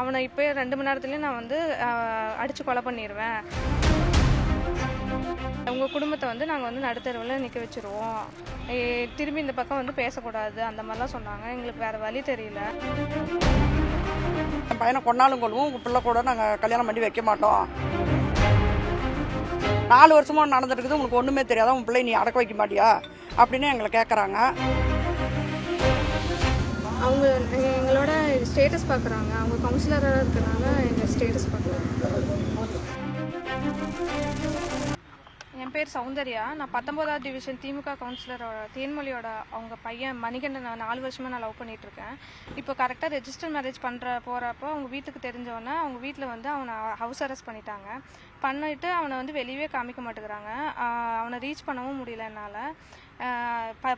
அவனை இப்போ 2 மணி நேரத்துலேயே நான் வந்து அடித்து கொலை பண்ணிடுவேன். உங்கள் குடும்பத்தை வந்து நாங்கள் வந்து நடுத்தருவில் நிற்க வச்சுருவோம், திரும்பி இந்த பக்கம் வந்து பேசக்கூடாது அந்த மாதிரிலாம் சொன்னாங்க. எங்களுக்கு வேறு வழி தெரியல. என் பையனை கொண்டாலும் கொள்வோம், உங்கள் பிள்ளை கூட நாங்கள் கல்யாணம் பண்ணி வைக்க மாட்டோம். 4 வருஷமாக நடந்துருக்குது, உங்களுக்கு ஒன்றுமே தெரியாதா, உன் பிள்ளை நீ அடக்க வைக்க மாட்டியா அப்படின்னு எங்களை கேட்குறாங்க. அவங்க எங்களோட ஸ்டேட்டஸ் பார்க்குறாங்க. அவங்க கவுன்சிலராக இருக்கிறனால எங்கள் ஸ்டேட்டஸ் பார்க்குறாங்க. என் பேர் சௌந்தர்யா. நான் 19வது டிவிஷன் திமுக கவுன்சிலரோட தேன்மொழியோட அவங்க பையன் மணிகண்டன் 4 வருஷமாக நான் லவ் பண்ணிகிட்ருக்கேன். இப்போ கரெக்டாக ரெஜிஸ்டர் மேரேஜ் போகிறப்போ அவங்க வீட்டுக்கு தெரிஞ்சவொன்னே அவங்க வீட்டில் வந்து அவனை ஹவுஸ் அரெஸ்ட் பண்ணிவிட்டு அவனை வந்து வெளியவே காமிக்க மாட்டேங்கிறாங்க. அவனை ரீச் பண்ணவும் முடியல என்னால்.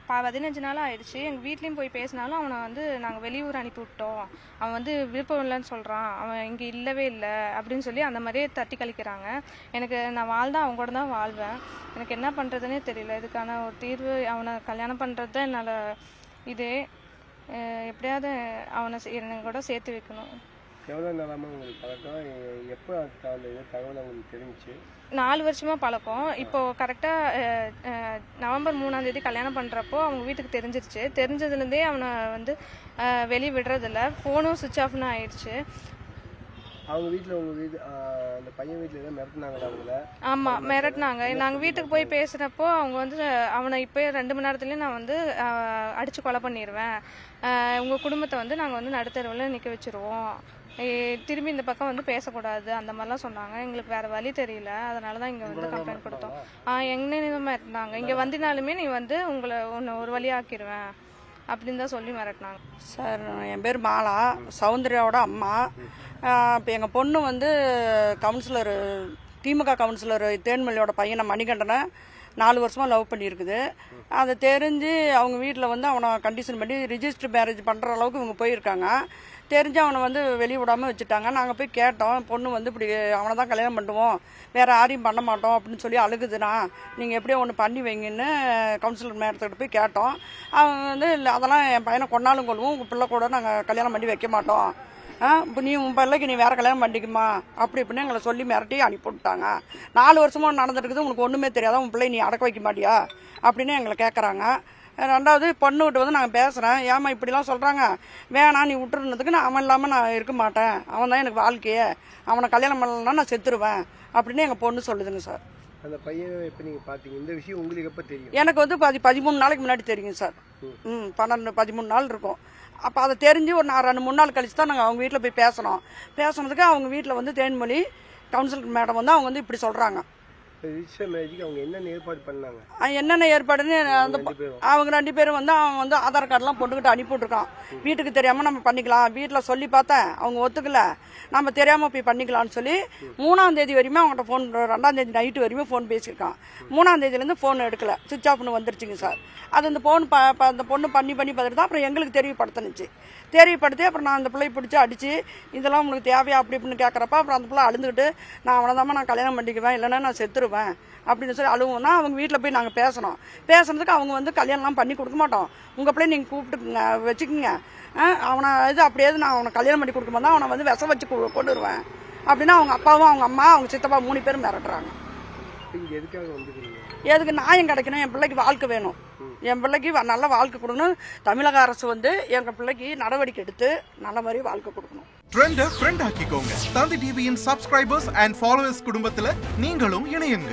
15 நாள் ஆயிடுச்சு. எங்கள் வீட்லேயும் போய் பேசினாலும் அவனை வந்து நாங்கள் வெளியூர் அனுப்பி விட்டோம், அவன் வந்து விருப்பம் இல்லைன்னு சொல்கிறான், அவன் இங்கே இல்லவே இல்லை அப்படின்னு சொல்லி அந்த மாதிரியே தட்டி கழிக்கிறாங்க. நான் வாழ்தான் அவங்க கூட தான் வாழ்வேன். எனக்கு என்ன பண்ணுறதுனே தெரியல. இதுக்கான ஒரு தீர்வு, அவனை கல்யாணம் பண்ணுறது தான் என்னால். எப்படியாவது அவனை என்னை கூட சேர்த்து வைக்கணும். எவ்வளோ நாளாமல் உங்களுக்கு பழக்கம்? எப்போ அந்த தகவல் உங்களுக்கு தெரிஞ்சிச்சு? 4 வருஷமாக பழக்கம். இப்போது கரெக்டாக நவம்பர் 3ஆம் தேதி கல்யாணம் பண்ணுறப்போ அவங்க வீட்டுக்கு தெரிஞ்சிருச்சு. தெரிஞ்சதுலேருந்தே அவனை வந்து வெளியே விடுறதில்ல. ஃபோனும் சுவிட்ச் ஆஃப்னு ஆயிடுச்சு. அவங்க வீட்டில் உங்கள் வீடு அந்த பையன் வீட்டில் எதாவது மிரட்டினாங்களா அவங்கள? ஆமாம், மிரட்டினாங்க. நாங்கள் வீட்டுக்கு போய் பேசுகிறப்போ அவங்க வந்து அவனை இப்போ 2 மணி நேரத்துலேயே நான் வந்து அடித்து கொலை பண்ணிடுவேன், உங்கள் குடும்பத்தை வந்து நாங்கள் வந்து நடுத்தருவில் நிற்க வச்சுருவோம், திரும்பி இந்த பக்கம் வந்து பேசக்கூடாது அந்த மாதிரிலாம் சொன்னாங்க. எங்களுக்கு வேறு வழி தெரியல. அதனால தான் இங்கே வந்து கம்ப்ளைண்ட் கொடுத்தோம். எங்கேயும் மிரட்டினாங்க. இங்கே வந்தினாலுமே நீ வந்து உங்களை ஒரு வழியாக்கிடுவேன் அப்படின்னு தான் சொல்லி மிரட்டினாங்க. சார், என் பேர் மாலா, சௌந்தர்யாவோட அம்மா. இப்போ எங்கள் பொண்ணு வந்து கவுன்சிலர், திமுக கவுன்சிலர் தேன்மொழியோட பையனை மணிகண்டனை 4 வருஷமாக லவ் பண்ணியிருக்குது. அதை தெரிஞ்சு அவங்க வீட்டில் வந்து அவனை கண்டிஷன் பண்ணி ரிஜிஸ்டர் மேரேஜ் பண்ணுற அளவுக்கு இவங்க போயிருக்காங்க. தெரிஞ்சு அவனை வந்து வெளியே விடாமல் வச்சுட்டாங்க. நாங்கள் போய் கேட்டோம், பொண்ணு வந்து இப்படி அவனை தான் கல்யாணம் பண்ணுவோம், வேறு யாரையும் பண்ண மாட்டோம் அப்படின்னு சொல்லி அழுகுதுண்ணா, நீங்கள் எப்படியோ ஒன்று பண்ணி வைங்கன்னு கவுன்சிலர் மேடத்துக்கிட்ட போய் கேட்டோம். அவங்க வந்து இல்லை, அதெல்லாம் என் பையனை கொண்டாலும் கொள்வோம், உங்கள் பிள்ளை கூட நாங்கள் கல்யாணம் பண்ணி வைக்க மாட்டோம், இப்போ நீ உன் பிள்ளைக்கு நீ வேறு கல்யாணம் பண்ணிக்குமா அப்படி இப்படின்னு எங்களை சொல்லி மிரட்டி அனுப்பிவிட்டாங்க. 4 வருஷமாக நடந்துருக்குது, உங்களுக்கு ஒன்றுமே தெரியாதா, உன் பிள்ளை நீ அடக்க வைக்க மாட்டியா அப்படின்னு எங்களை கேட்குறாங்க. 2வது பொண்ணு விட்டு வந்து நாங்கள் பேசுகிறேன், ஏமா இப்படிலாம் சொல்கிறாங்க, வேணாம் நீ விட்டுருந்ததுக்கு நான் அவன் இல்லாமல் நான் இருக்க மாட்டேன், அவன் தான் எனக்கு வாழ்க்கையே, அவனை கல்யாணம் பண்ணலன்னா நான் செத்துருவேன் அப்படின்னு எங்கள் பொண்ணு சொல்லுதுங்க சார். அந்த பையனை எப்போ நீங்கள் பார்த்தீங்க? இந்த விஷயம் உங்களுக்கு எப்போ தெரியும்? எனக்கு வந்து 13 நாளைக்கு முன்னாடி தெரியும் சார். 12-13 நாள் இருக்கும். அப்போ அதை தெரிஞ்சு ஒரு 2-3 நாள் கழிச்சு தான் நாங்கள் அவங்க வீட்டில் போய் பேசுனதுக்கு அவங்க வீட்டில் வந்து தேன்மொழி கவுன்சிலர் மேடம் வந்து அவங்க வந்து இப்படி சொல்கிறாங்க. ரிஜிஸ்டர் மேரேஜுக்கு அவங்க என்னென்ன ஏற்பாடு பண்ணாங்க? என்னென்ன ஏற்பாடுன்னு அந்த அவங்க 2 பேரும் வந்து அவன் வந்து ஆதார் கார்டெலாம் பொண்ணுக்கிட்ட அனுப்பிவிட்ருக்கான். வீட்டுக்கு தெரியாமல் நம்ம பண்ணிக்கலாம், வீட்டில் சொல்லி பார்த்தேன் அவங்க ஒத்துக்கல, நம்ம தெரியாமல் போய் பண்ணிக்கலாம்னு சொல்லி 3ஆம் தேதி வரையுமே அவங்கள்ட்ட ஃபோன், 2ஆம் தேதி நைட்டு வரையுமே ஃபோன் பேசியிருக்கான். 3ஆம் தேதியிலேருந்து ஃபோன் எடுக்கல, சுவிட்ச் ஆஃப்னு வந்துருச்சுங்க சார். அது அந்த ஃபோன் அந்த பொண்ணு பண்ணி பார்த்துட்டு தான் அப்புறம் எங்களுக்கு தெரியப்படுத்தி அப்புறம் நான் அந்த பிள்ளை பிடிச்சி அடித்து இதெல்லாம் உங்களுக்கு தேவையா அப்படி இப்படின்னு கேட்குறப்ப அப்புறம் அந்த பிள்ளை அழுந்துக்கிட்டு நான் அவனை நான் கல்யாணம் பண்ணிக்குவேன், இல்லைன்னா நான் செத்துருவேன் அப்படின்னு சொல்லி அழுவோம்னா அவங்க வீட்டில் போய் நாங்கள் பேசுனதுக்கு அவங்க வந்து கல்யாணம்லாம் பண்ணி கொடுக்க மாட்டோம், உங்கள் பிள்ளை நீங்கள் கூப்பிட்டுக்குங்க வச்சுக்கோங்க, அவனை அப்படியே நான் அவனை கல்யாணம் பண்ணி கொடுக்கும்போது தான் அவனை வந்து விஷம் வச்சு கொண்டு வருவேன் அப்படின்னா அவங்க அப்பாவும் அவங்க அம்மா அவங்க சித்தப்பா 3 பேரும் மிரட்டுறாங்க. எதுக்கு நியாயம் கிடைக்கணும், என் பிள்ளைக்கு வாழ்க்கை வேணும், என் பிள்ளைக்கு நல்ல வாழ்க்கை கொடுக்கணும். தமிழக அரசு வந்து எங்கள் பிள்ளைக்கு நடவடிக்கை எடுத்து நல்ல மாதிரி வாழ்க்கை கொடுக்கணும். ட்ரெண்டை ஃப்ரெண்ட் ஆக்கிக்கோங்க. தந்தி டிவியின் சப்ஸ்கிரைபர்ஸ் அண்ட் ஃபாலோவர்ஸ் குடும்பத்தில் நீங்களும் இணையுங்க.